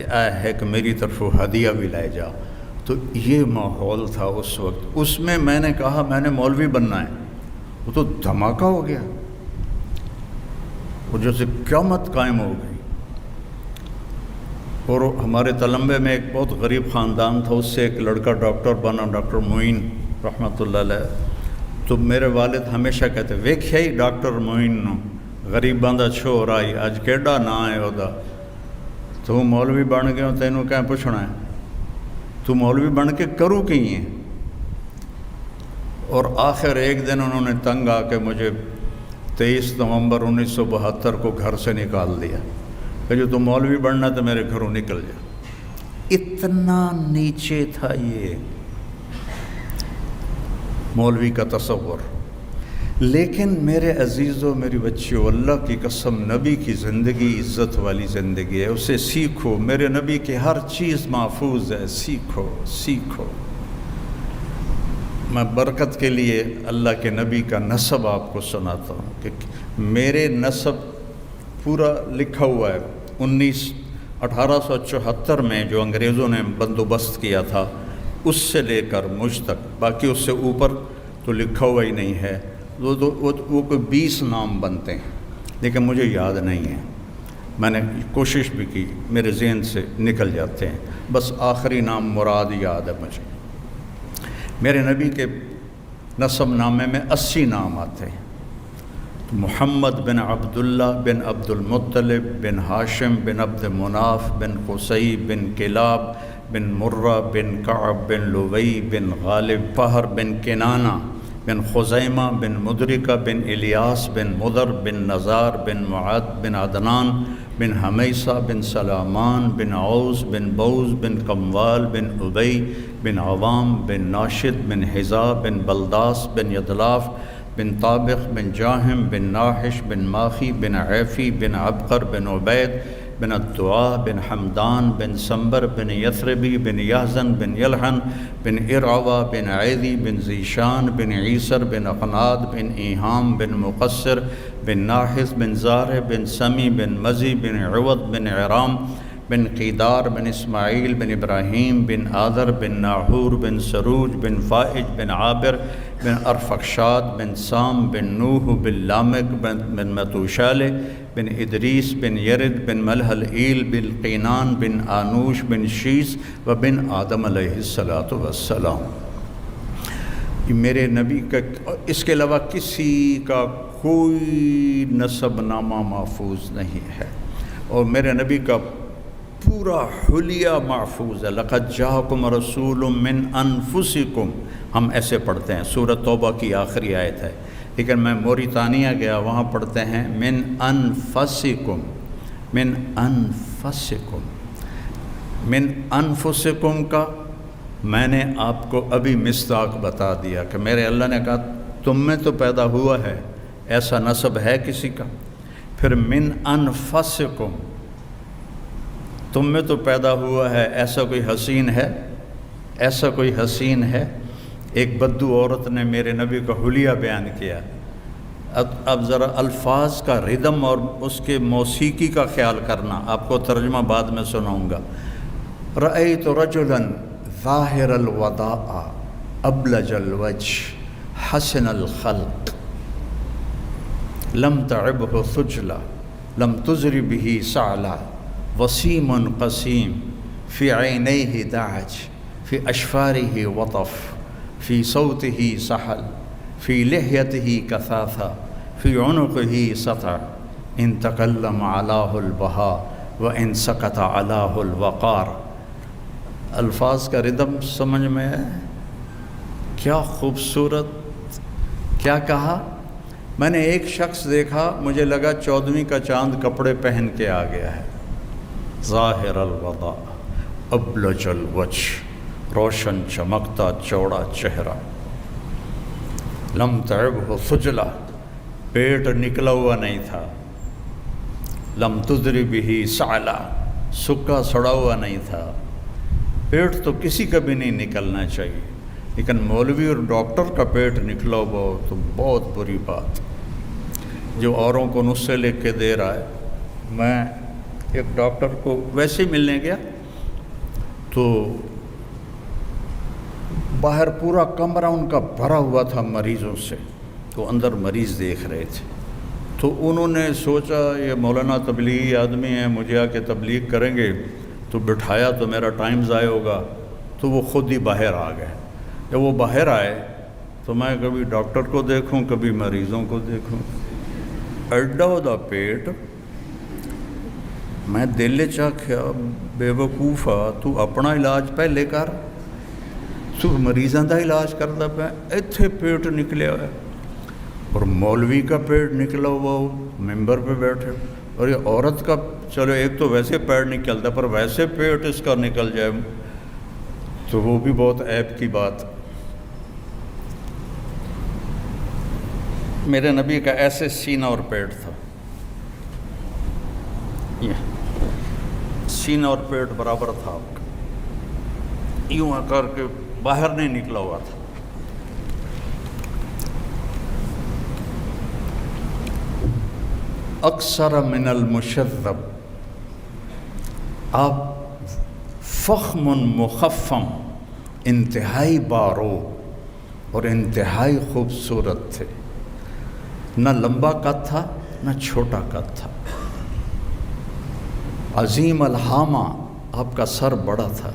آیا ہے کہ میری طرف ہدیہ بھی لے جا. تو یہ ماحول تھا اس وقت. اس میں نے کہا میں نے مولوی بننا ہے. وہ تو دھماکہ ہو گیا، وہ جیسے قیامت قائم ہو گئی. اور ہمارے تلمبے میں ایک بہت غریب خاندان تھا، اس سے ایک لڑکا ڈاکٹر بنا، ڈاکٹر معین رحمۃ اللہ علیہ. تو میرے والد ہمیشہ کہتے ویکھیا ہی ڈاکٹر معین نو غریباں دا چھوڑ آئی، اج کیڈا نا ہے وہدا، تو مولوی بن گیا تینوں کیا پوچھنا ہے، تو مولوی بن کے کروں کی ہے. اور آخر ایک دن انہوں نے تنگ آ کے مجھے 23 نومبر 1972 کو گھر سے نکال دیا کہ جو تم مولوی بننا تو میرے گھروں نکل جا. اتنا نیچے تھا یہ مولوی کا تصور. لیکن میرے عزیزوں، میری بچیوں، اللہ کی قسم، نبی کی زندگی عزت والی زندگی ہے، اسے سیکھو. میرے نبی کی ہر چیز محفوظ ہے، سیکھو سیکھو. میں برکت کے لیے اللہ کے نبی کا نسب آپ کو سناتا ہوں کہ میرے نسب پورا لکھا ہوا ہے. 1874 میں جو انگریزوں نے بندوبست کیا تھا اس سے لے کر مجھ تک، باقی اس سے اوپر تو لکھا ہوا ہی نہیں ہے. وہ کوئی 20 نام بنتے ہیں لیکن مجھے یاد نہیں ہے. میں نے کوشش بھی کی، میرے ذہن سے نکل جاتے ہیں. بس آخری نام مراد یاد ہے مجھے. میرے نبی کے نسب نامے میں 80 نام آتے ہیں. محمد بن عبداللہ بن عبد المطلب بن ہاشم بن عبد مناف بن قصی بن کلاب بن مرہ بن کعب بن لوی بن غالب فہر بن کنانہ بن خزیمہ بن مدرکہ بن الیاس بن مدر بن نزار بن معد بن عدنان بن حمیسہ بن سلامان بن عوز بن بوز بن قموال بن ابی بن عوام بن ناشد بن حذا بن بلداس بن یدلاف بن طابق بن جاہم بن ناحش بن ماخی بن عیفی بن عبقر بن عبید بن الدعاء بن حمدان بن سنبر بن یثربی بن یحزن بن یلحن بن ارعوا بن عیدی بن ذیشان بن عیسر بن اقناد بن ایہام بن مقصر بن ناحس بن زارع بن سمی بن مزی بن عوض بن عرام بن قیدار بن اسماعیل بن ابراہیم بن آذر بن ناحور بن سروج بن فائج بن عابر بن ارفخشاد بن سام بن نوح بن لامک بن متوشالہ بن ادریس بن یرد بن ملح العیل بن قینان بن آنوش بن شیس و بن آدم علیہ السلام. میرے نبی کا اس کے علاوہ کسی کا کوئی نسب نامہ محفوظ نہیں ہے. اور میرے نبی کا پورا حلیہ محفوظ ہے. لقد جاءکم رسول من انفسکم، ہم ایسے پڑھتے ہیں، سورۃ توبہ کی آخری آیت ہے. لیکن میں موریتانیہ گیا، وہاں پڑھتے ہیں من انفسکم، من انفسکم. من انفسکم کا میں نے آپ کو ابھی مصداق بتا دیا کہ میرے اللہ نے کہا تم میں تو پیدا ہوا ہے، ایسا نسب ہے کسی کا. پھر من انفسکم، تم میں تو پیدا ہوا ہے، ایسا کوئی حسین ہے، ایسا کوئی حسین ہے. ایک بدو عورت نے میرے نبی کا حلیہ بیان کیا. اب ذرا الفاظ کا ردم اور اس کے موسیقی کا خیال کرنا، آپ کو ترجمہ بعد میں سناؤں گا. رأیت رجلا ظاہر الوداع ابلج الوجه حسن الخلق لم تعبه ثجلا لم تزر به سعلا وسیم قسیم فی عینیہ دعج فی اشفارہ وطف فی صوتہ سحل فی لحیتہ کثاثہ فی عنقہ سطع ان تکلم علاہ البہا و ان سکت علاہ الوقار. الفاظ کا ردم سمجھ میں ہے؟ کیا خوبصورت، کیا کہا. میں نے ایک شخص دیکھا، مجھے لگا 14ویں کا چاند کپڑے پہن کے آ گیا ہے. ظاہر الوضع ابلج الوجه، روشن چمکتا چوڑا چہرہ. لم تعبہ ثجلا، پیٹ نکلا ہوا نہیں تھا. لم تضر بہ سعلا، سکا سڑا ہوا نہیں تھا. پیٹ تو کسی کا بھی نہیں نکلنا چاہیے، لیکن مولوی اور ڈاکٹر کا پیٹ نکلا ہوا ہو تو بہت بری بات. جو اوروں کو نسخے لکھ کے دے رہا ہے، میں ایک ڈاکٹر کو ویسے ہی ملنے گیا تو باہر پورا کمرہ ان کا بھرا ہوا تھا مریضوں سے، تو اندر مریض دیکھ رہے تھے، تو انہوں نے سوچا یہ مولانا تبلیغی آدمی ہیں، مجھے آ کے تبلیغ کریں گے، تو بٹھایا تو میرا ٹائم ضائع ہوگا، تو وہ خود ہی باہر آ گئے۔ جب وہ باہر آئے تو میں کبھی ڈاکٹر کو دیکھوں کبھی مریضوں کو دیکھوں، ایڈا دا پیٹ، میں دل چاکھیا بے وقوفا تو اپنا علاج پہلے کر، تو مریضاں دا علاج کردا پیا، ایتھے پیٹ نکلیا ہوا ہے، اور مولوی کا پیٹ نکلا ہوا ہو ممبر پہ بیٹھے، اور یہ عورت کا چلو ایک تو ویسے پیٹ نہیں چلتا پر ویسے پیٹ اس کا نکل جائے تو وہ بھی بہت عیب کی بات۔ میرے نبی کا ایسے سینہ اور پیٹ تھا، یہ سینہ اور پیٹ برابر تھا آپ کا، یوں کر کے باہر نہیں نکلا ہوا تھا۔ اکثر من المشذب، آپ فخم مخفم، انتہائی بارو اور انتہائی خوبصورت تھے، نہ لمبا قد تھا نہ چھوٹا قد تھا، عظیم الحامہ، آپ کا سر بڑا تھا،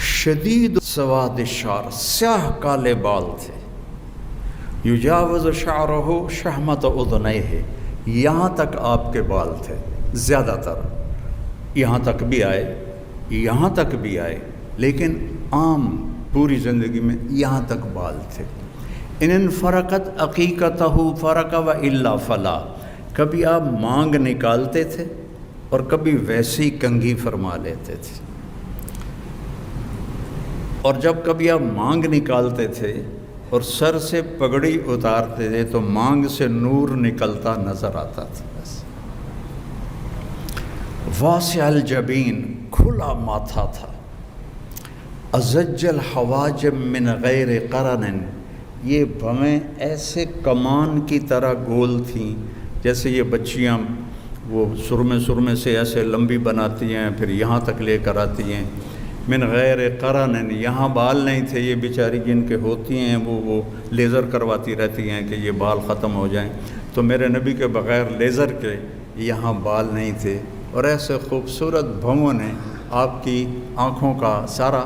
شدید سواد شعر، سیاہ کالے بال تھے، یجاوز شعرہ شحمت اذنیہ، یہاں تک آپ کے بال تھے، زیادہ تر یہاں تک بھی آئے، یہاں تک بھی آئے، لیکن عام پوری زندگی میں یہاں تک بال تھے۔ ان فرقت عقیقتہ فرق و الا فلا، کبھی آپ مانگ نکالتے تھے اور کبھی ویسی کنگھی فرما لیتے تھے، اور جب کبھی آپ مانگ نکالتے تھے اور سر سے پگڑی اتارتے تھے تو مانگ سے نور نکلتا نظر آتا تھا۔ بس واسع الجبین، کھلا ماتھا تھا، ازج الحواجب من غیر قرن، یہ بھویں ایسے کمان کی طرح گول تھیں جیسے یہ بچیاں وہ سرمے سے ایسے لمبی بناتی ہیں پھر یہاں تک لے کر آتی ہیں، من غیر قرن، یہاں بال نہیں تھے، یہ بیچاری جن کے ہوتی ہیں وہ لیزر کرواتی رہتی ہیں کہ یہ بال ختم ہو جائیں، تو میرے نبی کے بغیر لیزر کے یہاں بال نہیں تھے، اور ایسے خوبصورت بھووں نے آپ کی آنکھوں کا سارا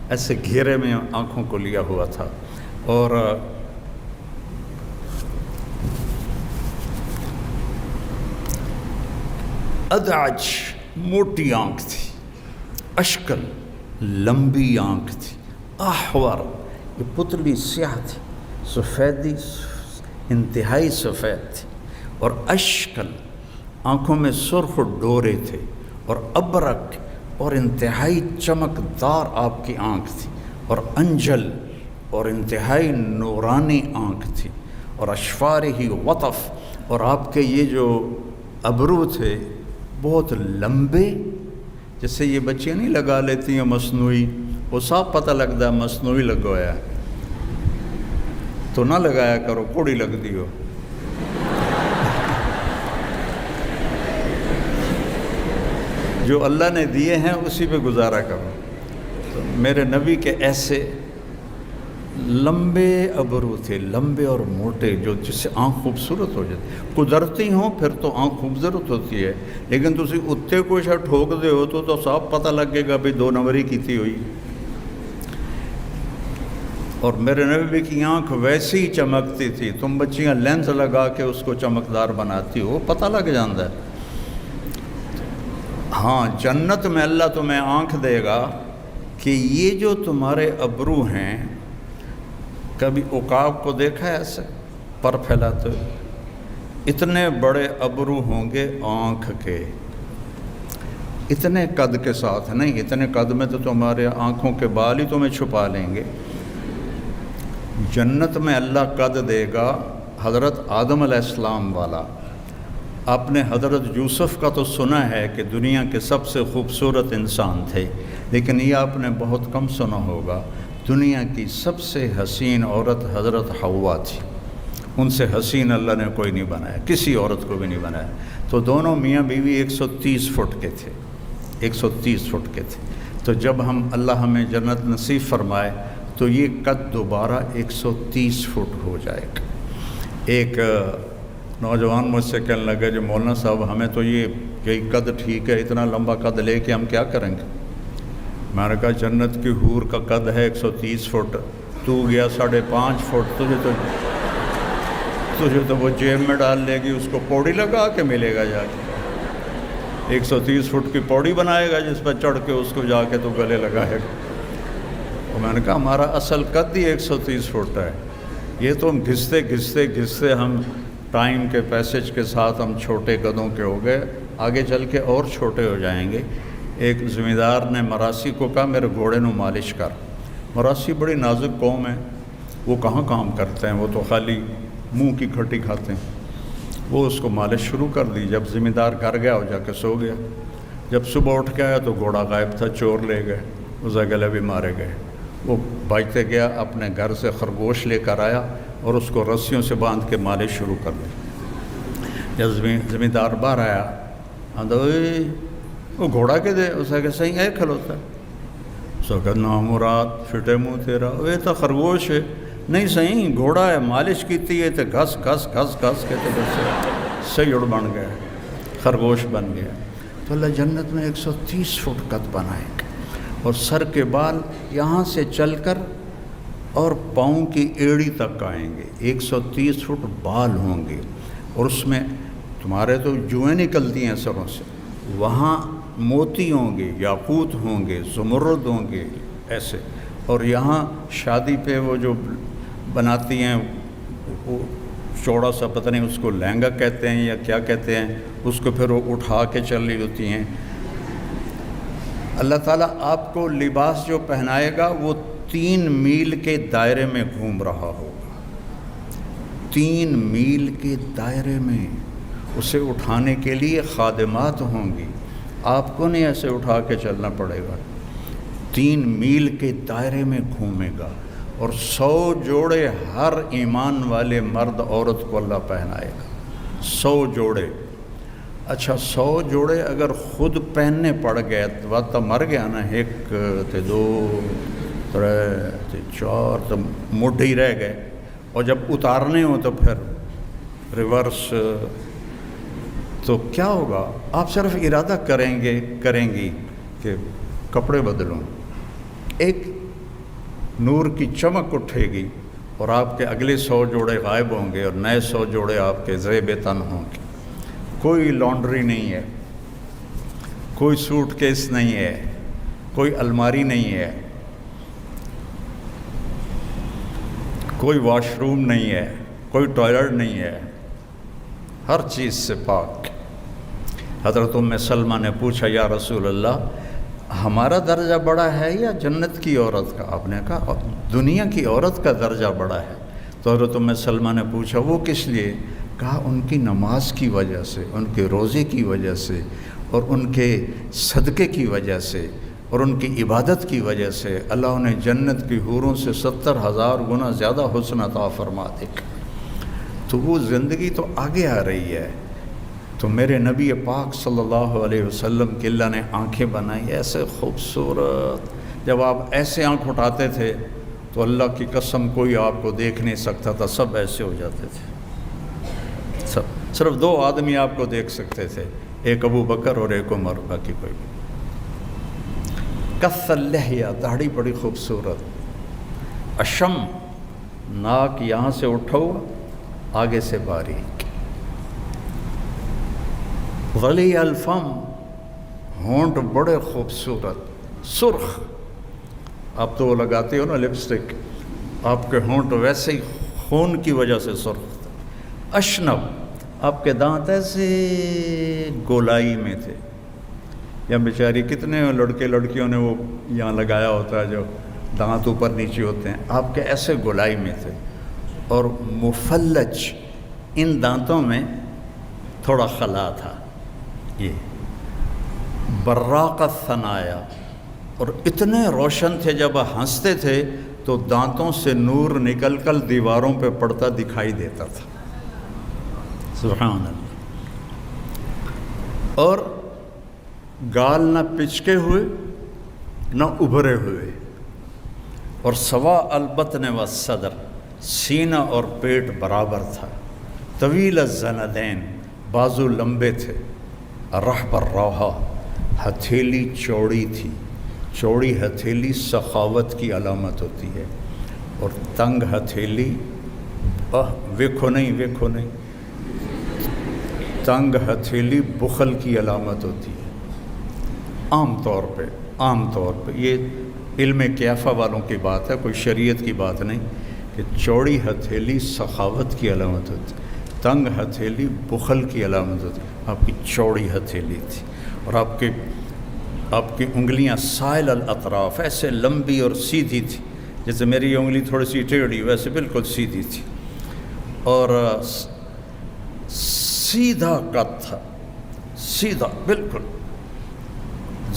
ایسے گھیرے میں آنکھوں کو لیا ہوا تھا، اور ادعج، موٹی آنکھ تھی، اشکل، لمبی آنکھ تھی، احور، یہ پتلی سیاہ تھی، سفیدی انتہائی سفید تھی، اور اشکل، آنکھوں میں سرخ ڈورے تھے، اور ابرک، اور انتہائی چمکدار آپ کی آنکھ تھی، اور انجل، اور انتہائی نورانی آنکھ تھی، اور اشفار ہی وطف، اور آپ کے یہ جو ابرو تھے بہت لمبے، جیسے یہ بچیاں نہیں لگا لیتی ہیں مصنوعی، وہ صاف پتہ لگتا ہے مصنوعی لگوایا تو نہ لگایا کرو، کوڑی لگتی ہو۔ جو اللہ نے دیے ہیں اسی پہ گزارا کرو۔ تو میرے نبی کے ایسے لمبے ابرو تھے، لمبے اور موٹے، جو جس سے آنکھ خوبصورت ہو جاتی، قدرتی ہوں پھر تو آنکھ خوبصورت ہوتی ہے، لیکن تسی اتنے کوئی شاید ٹھوک دے ہو تو صاف پتہ لگے گا بھی 2 نمبری کیتی ہوئی۔ اور میرے نبی کی آنکھ ویسی ہی چمکتی تھی، تم بچیاں لینس لگا کے اس کو چمکدار بناتی ہو، پتہ لگ جاتا ہے۔ ہاں، جنت میں اللہ تمہیں آنکھ دے گا کہ یہ جو تمہارے ابرو ہیں، کبھی عقاب کو دیکھا ہے ایسے پر پھیلاتے، اتنے بڑے ابرو ہوں گے آنکھ کے، اتنے قد کے ساتھ نہیں، اتنے قد میں تو تمہارے آنکھوں کے بال ہی تمہیں چھپا لیں گے۔ جنت میں اللہ قد دے گا حضرت آدم علیہ السلام والا۔ آپ نے حضرت یوسف کا تو سنا ہے کہ دنیا کے سب سے خوبصورت انسان تھے، لیکن یہ آپ نے بہت کم سنا ہوگا، دنیا کی سب سے حسین عورت حضرت حوا تھی، ان سے حسین اللہ نے کوئی نہیں بنایا، کسی عورت کو بھی نہیں بنایا۔ تو دونوں میاں بیوی 130 فٹ کے تھے، 130 فٹ کے تھے۔ تو جب اللہ ہمیں جنت نصیب فرمائے تو یہ قد دوبارہ 130 فٹ ہو جائے گا۔ ایک نوجوان مجھ سے کہنے لگا جو مولانا صاحب ہمیں تو یہ قد ٹھیک ہے، اتنا لمبا قد لے کے ہم کیا کریں گے؟ میں نے کہا جنت کی حور کا قد ہے 130 فٹ، تو گیا 5.5 فٹ، تجھے تو وہ جیب میں ڈال لے گی، اس کو پوڑی لگا کے ملے گا جا کے، 130 فٹ کی پوڑی بنائے گا جس پر چڑھ کے اس کو جا کے تو گلے لگائے گا۔ تو میں نے کہا ہمارا اصل قد ہی 130 فٹ ہے، یہ تو ہم گھستے ہم ٹائم کے پیسج کے ساتھ ہم چھوٹے قدوں کے ہو گئے، آگے چل کے اور چھوٹے ہو جائیں گے۔ ایک زمیندار نے مراسی کو کہا میرے گھوڑے نو مالش کر۔ مراسی بڑی نازک قوم ہے، وہ کہاں کام کرتے ہیں، وہ تو خالی منہ کی کھٹی کھاتے ہیں۔ وہ اس کو مالش شروع کر دی۔ جب زمیندار گھر گیا وہ جا کے سو گیا۔ جب صبح اٹھ کے آیا تو گھوڑا غائب تھا، چور لے گئے، اسے گلے بھی مارے گئے۔ وہ بھاگتے گیا، اپنے گھر سے خرگوش لے کر آیا اور اس کو رسیوں سے باندھ کے مالش شروع کر دی۔ جب زمیندار باہر آیا وہ گھوڑا کے دے، اسے کہ صحیح ہے کھلوتا ہے، سو کہ نامراد فٹے منہ تیرا، وہ تو خرگوش ہے، نہیں صحیح گھوڑا ہے، مالش کیتی ہے تو گھس گھس گھس گھس کے تو صحیح اڑ بن گیا، خرگوش بن گیا۔ تو اللہ جنت میں 130 فٹ قد بنائے گا، اور سر کے بال یہاں سے چل کر اور پاؤں کی ایڑی تک آئیں گے، 130 فٹ بال ہوں گے، اور اس میں تمہارے تو جوئیں نکلتی ہیں سروں سے، وہاں موتی ہوں گے، یاقوت ہوں گے، زمرد ہوں گے ایسے، اور یہاں شادی پہ وہ جو بناتی ہیں وہ چوڑا سا پتہ نہیں اس کو لہنگا کہتے ہیں یا کیا کہتے ہیں، اس کو پھر وہ اٹھا کے چل رہی ہوتی ہیں۔ اللہ تعالیٰ آپ کو لباس جو پہنائے گا وہ 3 میل کے دائرے میں گھوم رہا ہوگا، 3 میل کے دائرے میں۔ اسے اٹھانے کے لیے خادمات ہوں گی، آپ کو نہیں ایسے اٹھا کے چلنا پڑے گا، 3 میل کے دائرے میں گھومے گا، اور 100 جوڑے ہر ایمان والے مرد عورت کو اللہ پہنائے گا، 100 جوڑے۔ اچھا 100 جوڑے اگر خود پہننے پڑ گئے تو مر گیا نا، 1 تے 2 3 تے 4 تو مڈ ہی رہ گئے، اور جب اتارنے ہو تو پھر ریورس، تو کیا ہوگا؟ آپ صرف ارادہ کریں گی کہ کپڑے بدلوں، ایک نور کی چمک اٹھے گی اور آپ کے اگلے 100 جوڑے غائب ہوں گے اور نئے 100 جوڑے آپ کے زیب تن ہوں گے۔ کوئی لانڈری نہیں ہے، کوئی سوٹ کیس نہیں ہے، کوئی الماری نہیں ہے، کوئی واش روم نہیں ہے، کوئی ٹوائلٹ نہیں ہے، ہر چیز سے پاک۔ حضرت ام سلمہ نے پوچھا یا رسول اللہ ہمارا درجہ بڑا ہے یا جنت کی عورت کا؟ آپ نے کہا دنیا کی عورت کا درجہ بڑا ہے۔ تو حضرت ام سلمہ نے پوچھا وہ کس لیے؟ کہا ان کی نماز کی وجہ سے، ان کے روزے کی وجہ سے، اور ان کے صدقے کی وجہ سے، اور ان کی عبادت کی وجہ سے اللہ انہیں جنت کی حوروں سے 70,000 گنا زیادہ حسن عطا فرما دے گا۔ تو وہ زندگی تو آگے آ رہی ہے۔ تو میرے نبی پاک صلی اللہ علیہ وسلم کی اللہ نے آنکھیں بنائی ایسے خوبصورت، جب آپ ایسے آنکھ اٹھاتے تھے تو اللہ کی قسم کوئی آپ کو دیکھ نہیں سکتا تھا، سب ایسے ہو جاتے تھے، سب، صرف 2 آدمی آپ کو دیکھ سکتے تھے، ایک ابو بکر اور ایک عمر، باقی کوئی نہیں۔ کث اللحیہ، داڑھی بڑی خوبصورت، اشم، ناک یہاں سے اٹھا ہوا آگے سے باریک، ولی الفم، ہونٹ بڑے خوبصورت، سرخ، آپ تو وہ لگاتے ہو نا لپسٹک، آپ کے ہونٹ ویسے ہی خون کی وجہ سے سرخ تھا، اشنب، آپ کے دانت ایسے گولائی میں تھے، یا بیچاری کتنے لڑکے لڑکیوں نے وہ یہاں لگایا ہوتا ہے جو دانت اوپر نیچے ہوتے ہیں، آپ کے ایسے گولائی میں تھے، اور مفلج، ان دانتوں میں تھوڑا خلا تھا، یہ براق الثنایا، اور اتنے روشن تھے جب ہنستے تھے تو دانتوں سے نور نکل کر دیواروں پہ پڑتا دکھائی دیتا تھا. سبحان اللہ. اور گال نہ پچکے ہوئے نہ ابھرے ہوئے، اور سوا البطن و صدر، سینہ اور پیٹ برابر تھا. طویل الزندین، بازو لمبے تھے. رحب الروحا، ہتھیلی چوڑی تھی. چوڑی ہتھیلی سخاوت کی علامت ہوتی ہے، اور تنگ ہتھیلی ویکھو نہیں تنگ ہتھیلی بخل کی علامت ہوتی ہے. عام طور پہ یہ علم کیافہ والوں کی بات ہے، کوئی شریعت کی بات نہیں، کہ چوڑی ہتھیلی سخاوت کی علامت ہوتی ہے، تنگ ہتھیلی بخل کی علامت ہوتی ہے. آپ کی چوڑی ہتھیلی تھی، اور آپ کی انگلیاں سائل الاطراف، ایسے لمبی اور سیدھی تھی. جیسے میری انگلی تھوڑی سی ٹیڑھی، ویسے بالکل سیدھی تھی. اور سیدھا قد تھا، سیدھا بالکل،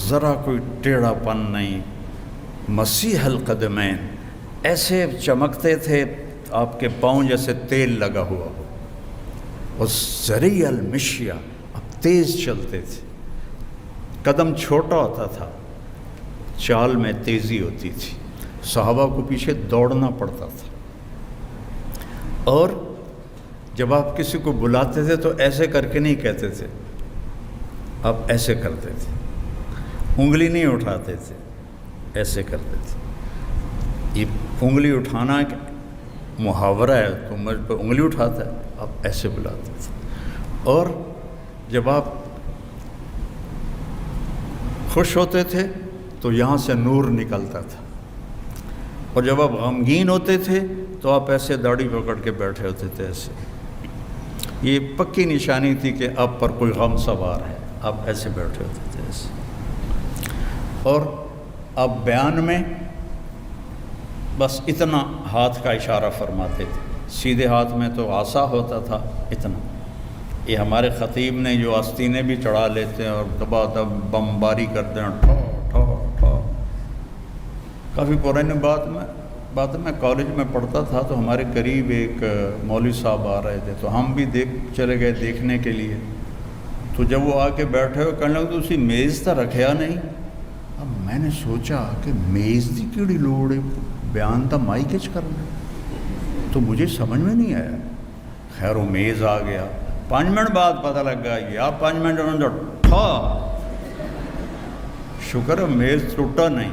ذرا کوئی ٹیڑھا پن نہیں. مسیح القدمین، ایسے چمکتے تھے آپ کے پاؤں جیسے تیل لگا ہوا ہو. اور سریع المشیہ، اب تیز چلتے تھے. قدم چھوٹا ہوتا تھا، چال میں تیزی ہوتی تھی. صحابہ کو پیچھے دوڑنا پڑتا تھا. اور جب آپ کسی کو بلاتے تھے تو ایسے کر کے نہیں کہتے تھے، آپ ایسے کرتے تھے. انگلی نہیں اٹھاتے تھے، ایسے کرتے تھے. یہ انگلی اٹھانا محاورہ ہے، تو مجھ پہ انگلی اٹھاتا ہے، آپ ایسے بلاتے تھے. اور جب آپ خوش ہوتے تھے تو یہاں سے نور نکلتا تھا، اور جب آپ غمگین ہوتے تھے تو آپ ایسے داڑھی پکڑ کے بیٹھے ہوتے تھے ایسے. یہ پکی نشانی تھی کہ آپ پر کوئی غم سوار ہے، آپ ایسے بیٹھے ہوتے تھے ایسے. اور آپ بیان میں بس اتنا ہاتھ کا اشارہ فرماتے تھے. سیدھے ہاتھ میں تو عصا ہوتا تھا اتنا. یہ ہمارے خطیب نے جو آستینیں بھی چڑھا لیتے ہیں اور دبا دب بمباری کرتے ہیں، ٹھو ٹھو ٹھو. کافی پرانے بات میں کالج میں پڑھتا تھا تو ہمارے قریب ایک مولوی صاحب آ رہے تھے، تو ہم بھی چلے گئے دیکھنے کے لیے. تو جب وہ آ کے بیٹھے ہوئے کہنے لگے تو اسی میز تا رکھیا نہیں. اب میں نے سوچا کہ میز دی کیڑی لوڑ ہے، بیان تا مائی کچ کرنا. تو مجھے سمجھ میں نہیں آیا. خیر وہ میز آ گیا. 5 منٹ بعد پتہ لگا یا 5 منٹ میں ٹھا. شکر ہے میز ٹوٹا نہیں،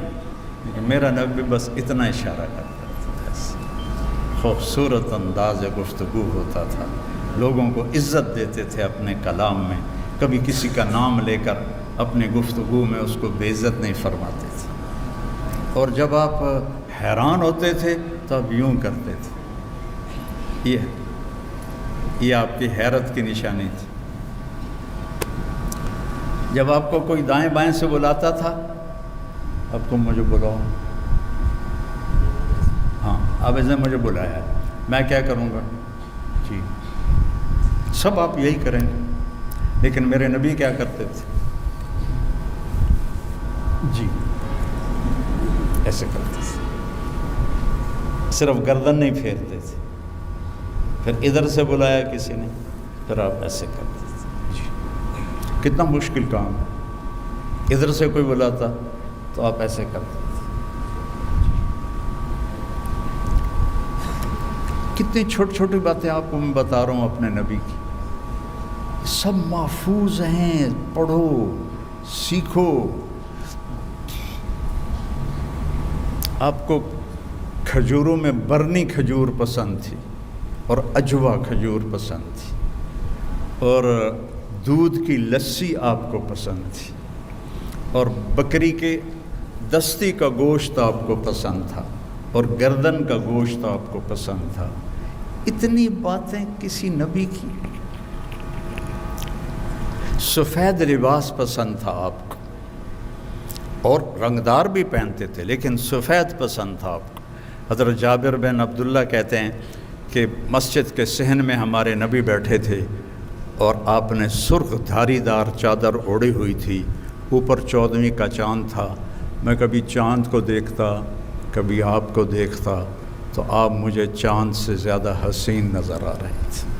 لیکن میرا نبی بس اتنا اشارہ کرتا تھا. خوبصورت انداز گفتگو ہوتا تھا. لوگوں کو عزت دیتے تھے اپنے کلام میں. کبھی کسی کا نام لے کر اپنی گفتگو میں اس کو بے عزت نہیں فرماتے تھے. اور جب آپ حیران ہوتے تھے تو آپ یوں کرتے تھے. یہ آپ کی حیرت کی نشانی تھی. جب آپ کو کوئی دائیں بائیں سے بلاتا تھا، اب تم مجھے بلاؤ. ہاں اب اس نے مجھے بلایا ہے، میں کیا کروں گا؟ جی سب آپ یہی کریں گے. لیکن میرے نبی کیا کرتے تھے؟ جی ایسے کرتے تھے. صرف گردن نہیں پھیرتے تھے. پھر ادھر سے بلایا کسی نے، پھر آپ ایسے کرتے تھے. جی کتنا مشکل کام ہے. ادھر سے کوئی بلاتا تو آپ ایسے کرتے تھے. کتنی چھوٹی چھوٹی باتیں آپ کو میں بتا رہا ہوں اپنے نبی کی، سب محفوظ ہیں. پڑھو، سیکھو. آپ کو کھجوروں میں برنی کھجور پسند تھی اور اجوا کھجور پسند تھی، اور دودھ کی لسی آپ کو پسند تھی، اور بکری کے دستی کا گوشت آپ کو پسند تھا، اور گردن کا گوشت آپ کو پسند تھا. اتنی باتیں کسی نبی کی. سفید لباس پسند تھا آپ کو، اور رنگدار بھی پہنتے تھے لیکن سفید پسند تھا آپ کو. حضرت جابر بن عبداللہ کہتے ہیں کہ مسجد کے صحن میں ہمارے نبی بیٹھے تھے، اور آپ نے سرخ دھاری دار چادر اوڑھی ہوئی تھی. اوپر 14ویں کا چاند تھا. میں کبھی چاند کو دیکھتا کبھی آپ کو دیکھتا تو آپ مجھے چاند سے زیادہ حسین نظر آ رہے تھے۔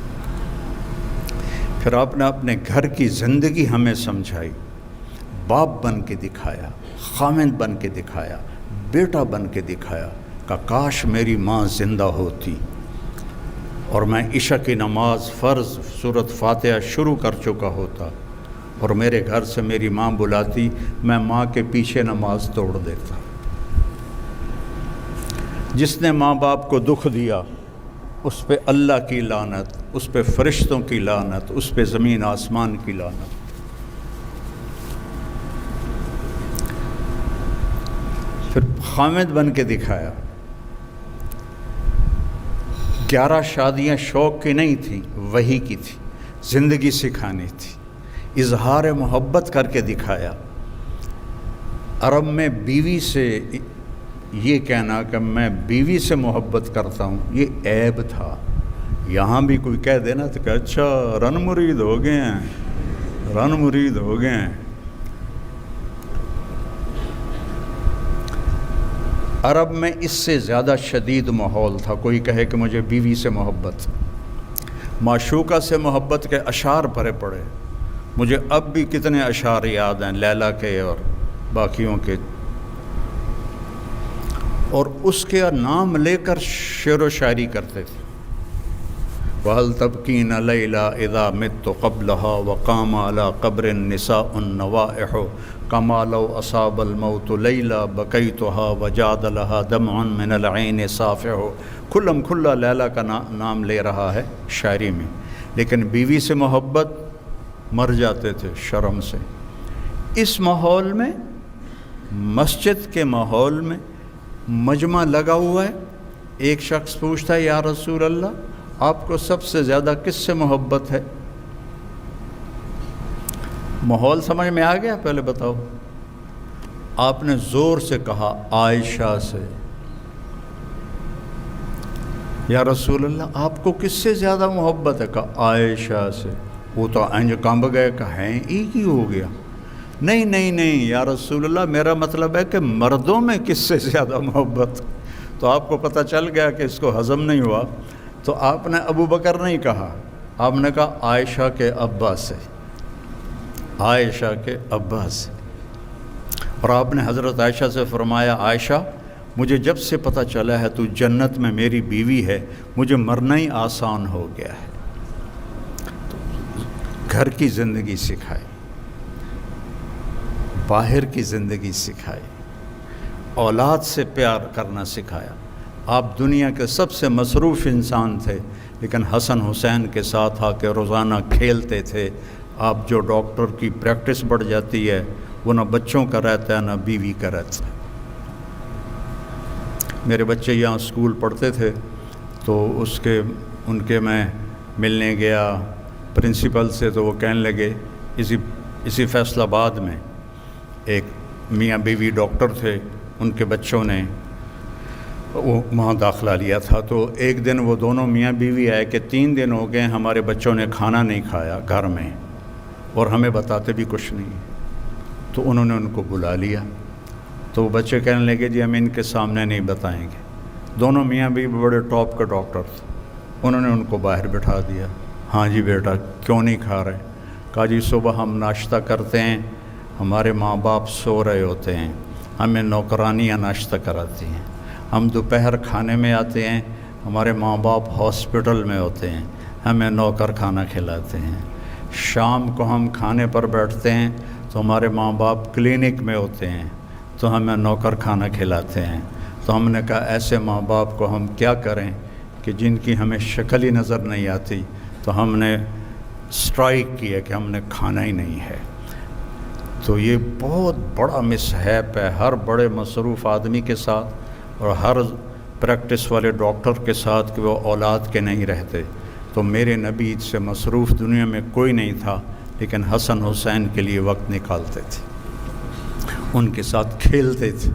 پھر آپ نے اپنے گھر کی زندگی ہمیں سمجھائی، باپ بن کے دکھایا، خامند بن کے دکھایا، بیٹا بن کے دکھایا کہ کاش میری ماں زندہ ہوتی اور میں عشاء کی نماز فرض سورۃ فاتحہ شروع کر چکا ہوتا اور میرے گھر سے میری ماں بلاتی، میں ماں کے پیچھے نماز توڑ دیتا۔ جس نے ماں باپ کو دکھ دیا اس پہ اللہ کی لعنت، اس پہ فرشتوں کی لعنت، اس پہ زمین آسمان کی لعنت۔ پھر خامد بن کے دکھایا۔ 11 شادیاں شوق کی نہیں تھیں، وحی کی تھی، زندگی سکھانی تھی، اظہار محبت کر کے دکھایا۔ عرب میں بیوی سے یہ کہنا کہ میں بیوی سے محبت کرتا ہوں یہ عیب تھا۔ یہاں بھی کوئی کہہ دینا تو کہ اچھا رن مرید ہو گئے ہیں، رن مرید ہو گئے ہیں۔ عرب میں اس سے زیادہ شدید ماحول تھا، کوئی کہے کہ مجھے بیوی سے محبت، معشوقہ سے محبت کے اشعار پڑے پڑے۔ مجھے اب بھی کتنے اشعار یاد ہیں لیلا کے اور باقیوں کے، اور اس کے نام لے کر شعر و شاعری کرتے تھے۔ وَهَلْ تَبْكِينَ لَيْلَا إِذَا مِتُّ قَبْلَهَا وَقَامَ عَلَى قَبْرٍ نِسَاءٌ النَّوَائِحُ كَمَا لَوْ أَصَابَ الْمَوْتُ لَيْلَا بَكَيْتُهَا وَجَادَ لَهَا دَمْعٌ مِّنَ الْعَيْنِ صَافِحُ۔ کھلم کھلا لیلا کا نام لے رہا ہے شاعری میں، لیکن بیوی سے محبت مر جاتے تھے شرم سے۔ اس ماحول میں، مسجد کے ماحول میں مجمع لگا ہوا ہے، ایک شخص پوچھتا ہے یا رسول اللہ آپ کو سب سے زیادہ کس سے محبت ہے؟ ماحول سمجھ میں آ گیا؟ پہلے بتاؤ۔ آپ نے زور سے کہا عائشہ سے۔ یا رسول اللہ آپ کو کس سے زیادہ محبت ہے؟ کہا عائشہ سے۔ وہ تو انج کانب گئے کہ ہیں ایک ہی ہو گیا۔ نہیں نہیں نہیں یا رسول اللہ میرا مطلب ہے کہ مردوں میں کس سے زیادہ محبت؟ تو آپ کو پتہ چل گیا کہ اس کو ہضم نہیں ہوا، تو آپ نے ابو بکر نہیں کہا، آپ نے کہا عائشہ کے ابا سے، عائشہ کے ابا سے۔ اور آپ نے حضرت عائشہ سے فرمایا عائشہ مجھے جب سے پتہ چلا ہے تو جنت میں میری بیوی ہے، مجھے مرنا ہی آسان ہو گیا ہے۔ گھر کی زندگی سکھائی، باہر کی زندگی سکھائی، اولاد سے پیار کرنا سکھایا۔ آپ دنیا کے سب سے مصروف انسان تھے، لیکن حسن حسین کے ساتھ آ کے روزانہ کھیلتے تھے۔ آپ جو ڈاکٹر کی پریکٹس بڑھ جاتی ہے وہ نہ بچوں کا رہتا ہے نہ بیوی کا رہتا ہے۔ میرے بچے یہاں اسکول پڑھتے تھے تو ان کے میں ملنے گیا پرنسپل سے، تو وہ کہنے لگے اسی فیصل آباد میں ایک میاں بیوی ڈاکٹر تھے، ان کے بچوں نے وہاں داخلہ لیا تھا۔ تو ایک دن وہ دونوں میاں بیوی آئے کہ 3 دن ہو گئے ہمارے بچوں نے کھانا نہیں کھایا گھر میں اور ہمیں بتاتے بھی کچھ نہیں۔ تو انہوں نے ان کو بلا لیا، تو وہ بچے کہنے لگے جی ہم ان کے سامنے نہیں بتائیں گے۔ دونوں میاں بیوی بڑے ٹاپ کے ڈاکٹر تھے، انہوں نے ان کو باہر بٹھا دیا۔ ہاں جی بیٹا کیوں نہیں کھا رہے؟ کہا جی صبح ہم ناشتہ کرتے ہیں، ہمارے ماں باپ سو رہے ہوتے ہیں، ہمیں نوکرانیاں ناشتہ کراتی ہیں۔ ہم دوپہر کھانے میں آتے ہیں، ہمارے ماں باپ ہاسپٹل میں ہوتے ہیں، ہمیں نوکر کھانا کھلاتے ہیں۔ شام کو ہم کھانے پر بیٹھتے ہیں تو ہمارے ماں باپ کلینک میں ہوتے ہیں تو ہمیں نوکر کھانا کھلاتے ہیں۔ تو ہم نے کہا ایسے ماں باپ کو ہم کیا کریں کہ جن کی ہمیں شکل ہی نظر نہیں آتی، تو ہم نے اسٹرائک کیا کہ ہم نے کھانا ہی نہیں ہے۔ تو یہ بہت بڑا مصحف ہے ہر بڑے مصروف آدمی کے ساتھ اور ہر پریکٹس والے ڈاکٹر کے ساتھ کہ وہ اولاد کے نہیں رہتے۔ تو میرے نبی سے مصروف دنیا میں کوئی نہیں تھا، لیکن حسن حسین کے لیے وقت نکالتے تھے، ان کے ساتھ کھیلتے تھے،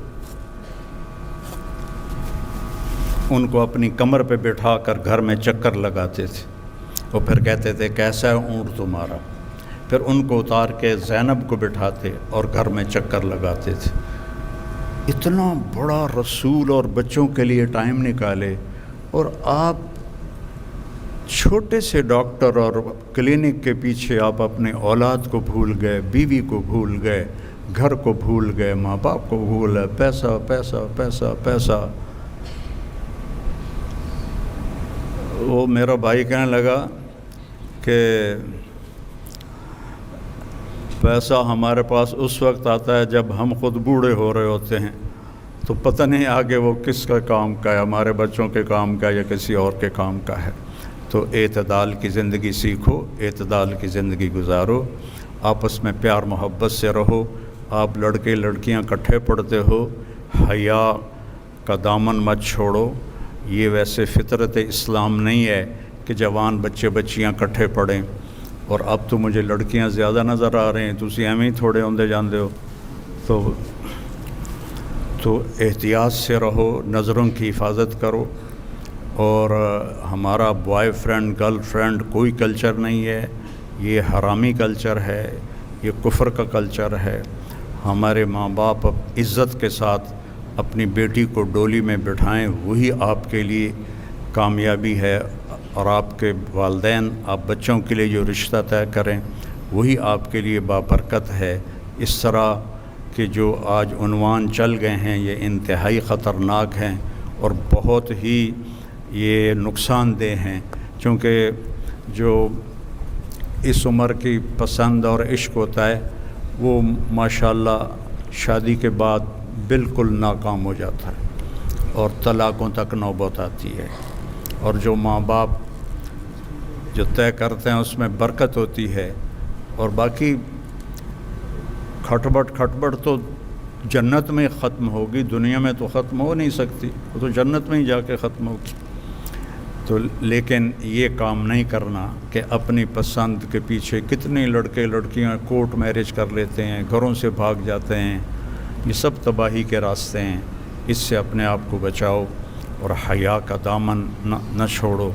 ان کو اپنی کمر پہ بٹھا کر گھر میں چکر لگاتے تھے۔ وہ پھر کہتے تھے کیسا ہے اونٹ تمہارا؟ پھر ان کو اتار کے زینب کو بٹھاتے اور گھر میں چکر لگاتے تھے۔ اتنا بڑا رسول اور بچوں کے لیے ٹائم نکالے، اور آپ چھوٹے سے ڈاکٹر اور کلینک کے پیچھے آپ اپنے اولاد کو بھول گئے، بیوی کو بھول گئے، گھر کو بھول گئے، ماں باپ کو بھول گئے، پیسہ پیسہ پیسہ پیسہ۔ وہ میرا بھائی کہنے لگا کہ پیسہ ہمارے پاس اس وقت آتا ہے جب ہم خود بوڑھے ہو رہے ہوتے ہیں، تو پتہ نہیں آگے وہ کس کا کام کا ہے، ہمارے بچوں کے کام کا یا کسی اور کے کام کا ہے۔ تو اعتدال کی زندگی سیکھو، اعتدال کی زندگی گزارو، آپس میں پیار محبت سے رہو۔ آپ لڑکے لڑکیاں اکٹھے پڑھتے ہو، حیا کا دامن مت چھوڑو۔ یہ ویسے فطرت اسلام نہیں ہے کہ جوان بچے بچیاں اکٹھے پڑھیں، اور اب تو مجھے لڑکیاں زیادہ نظر آ رہے ہیں، تسی ایویں ہی تھوڑے ہوندے جاندے ہو۔ تو احتیاط سے رہو، نظروں کی حفاظت کرو۔ اور ہمارا بوائے فرینڈ گرل فرینڈ کوئی کلچر نہیں ہے، یہ حرامی کلچر ہے، یہ کفر کا کلچر ہے۔ ہمارے ماں باپ عزت کے ساتھ اپنی بیٹی کو ڈولی میں بٹھائیں، وہی آپ کے لیے کامیابی ہے، اور آپ کے والدین آپ بچوں کے لیے جو رشتہ طے کریں وہی آپ کے لیے بابرکت ہے۔ اس طرح کہ جو آج عنوان چل گئے ہیں یہ انتہائی خطرناک ہیں اور بہت ہی یہ نقصان دہ ہیں، چونکہ جو اس عمر کی پسند اور عشق ہوتا ہے وہ ماشاءاللہ شادی کے بعد بالکل ناکام ہو جاتا ہے اور طلاقوں تک نوبت آتی ہے۔ اور جو ماں باپ جو طے کرتے ہیں اس میں برکت ہوتی ہے، اور باقی کھٹبٹ تو جنت میں ختم ہوگی، دنیا میں تو ختم ہو نہیں سکتی، وہ تو جنت میں ہی جا کے ختم ہوگی۔ تو لیکن یہ کام نہیں کرنا کہ اپنی پسند کے پیچھے کتنے لڑکے لڑکیاں کورٹ میرج کر لیتے ہیں، گھروں سے بھاگ جاتے ہیں، یہ سب تباہی کے راستے ہیں۔ اس سے اپنے آپ کو بچاؤ اور حیا کا دامن نہ چھوڑو،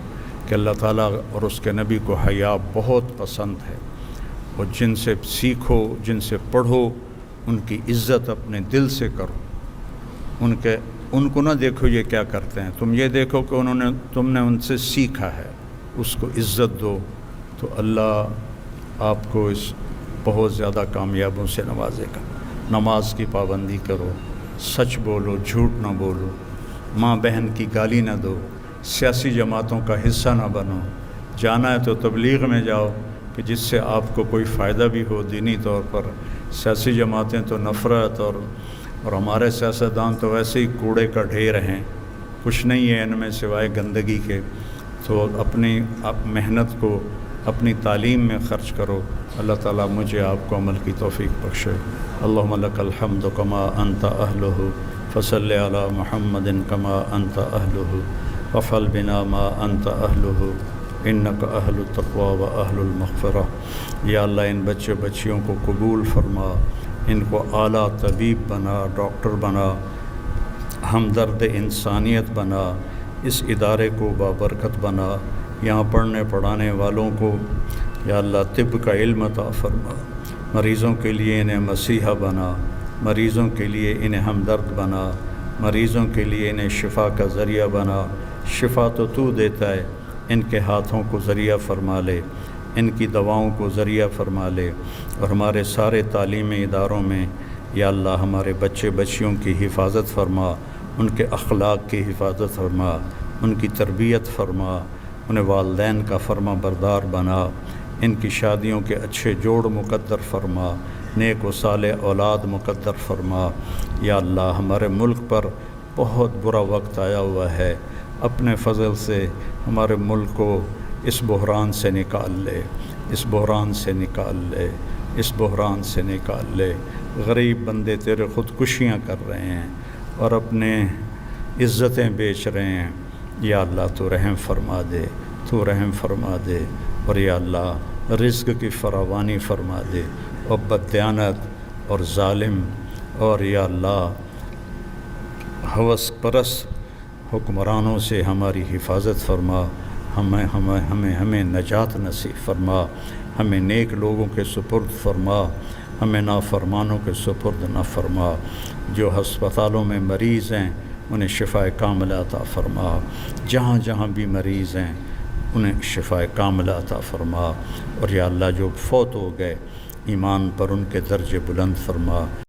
کہ اللہ تعالیٰ اور اس کے نبی کو حیا بہت پسند ہے، اور جن سے سیکھو، جن سے پڑھو، ان کی عزت اپنے دل سے کرو۔ ان کو نہ دیکھو یہ کیا کرتے ہیں، تم یہ دیکھو کہ تم نے ان سے سیکھا ہے، اس کو عزت دو، تو اللہ آپ کو اس بہت زیادہ کامیابوں سے نوازے گا۔ نماز کی پابندی کرو، سچ بولو، جھوٹ نہ بولو، ماں بہن کی گالی نہ دو، سیاسی جماعتوں کا حصہ نہ بنو، جانا ہے تو تبلیغ میں جاؤ کہ جس سے آپ کو کوئی فائدہ بھی ہو دینی طور پر۔ سیاسی جماعتیں تو نفرت اور ہمارے سیاستدان تو ویسے ہی کوڑے کا ڈھیر ہیں، کچھ نہیں ہے ان میں سوائے گندگی کے۔ تو اپنی محنت کو اپنی تعلیم میں خرچ کرو۔ اللہ تعالیٰ مجھے آپ کو عمل کی توفیق بخشے۔ اللہم لک الحمد کما انت اہلہ فصلی علی محمد کما انت اہلہ وفعل بنا ما انت اہلہ انک اہل التقوی و اہل المغفرہ۔ یا اللہ ان بچے بچیوں کو قبول فرما، ان کو اعلیٰ طبیب بنا، ڈاکٹر بنا، ہمدرد انسانیت بنا، اس ادارے کو بابرکت بنا، یہاں پڑھنے پڑھانے والوں کو یا اللہ طب کا علم عطا فرما، مریضوں کے لیے انہیں مسیحا بنا، مریضوں کے لیے انہیں ہمدرد بنا، مریضوں کے لیے انہیں شفا کا ذریعہ بنا۔ شفا تو دیتا ہے، ان کے ہاتھوں کو ذریعہ فرما لے، ان کی دواؤں کو ذریعہ فرما لے، اور ہمارے سارے تعلیمی اداروں میں یا اللہ ہمارے بچے بچیوں کی حفاظت فرما، ان کے اخلاق کی حفاظت فرما، ان کی تربیت فرما، انہیں والدین کا فرما بردار بنا، ان کی شادیوں کے اچھے جوڑ مقدر فرما، نیک و صالح اولاد مقدر فرما۔ یا اللہ ہمارے ملک پر بہت برا وقت آیا ہوا ہے، اپنے فضل سے ہمارے ملک کو اس بحران سے نکال لے، اس بحران سے نکال لے، اس بحران سے نکال لے۔ غریب بندے تیرے خودکشیاں کر رہے ہیں اور اپنے عزتیں بیچ رہے ہیں، یا اللہ تو رحم فرما دے، تو رحم فرما دے، اور یا اللہ رزق کی فراوانی فرما دے، اور بددیانت اور ظالم اور یا اللہ ہوس پرست حکمرانوں سے ہماری حفاظت فرما، ہمیں نجات نصیب فرما، ہمیں نیک لوگوں کے سپرد فرما، ہمیں نافرمانوں کے سپرد نہ فرما، جو ہسپتالوں میں مریض ہیں انہیں شفائے کاملہ عطا فرما، جہاں جہاں بھی مریض ہیں انہیں شفائے کاملہ عطا فرما، اور یا اللہ جو فوت ہو گئے ایمان پر ان کے درجے بلند فرما۔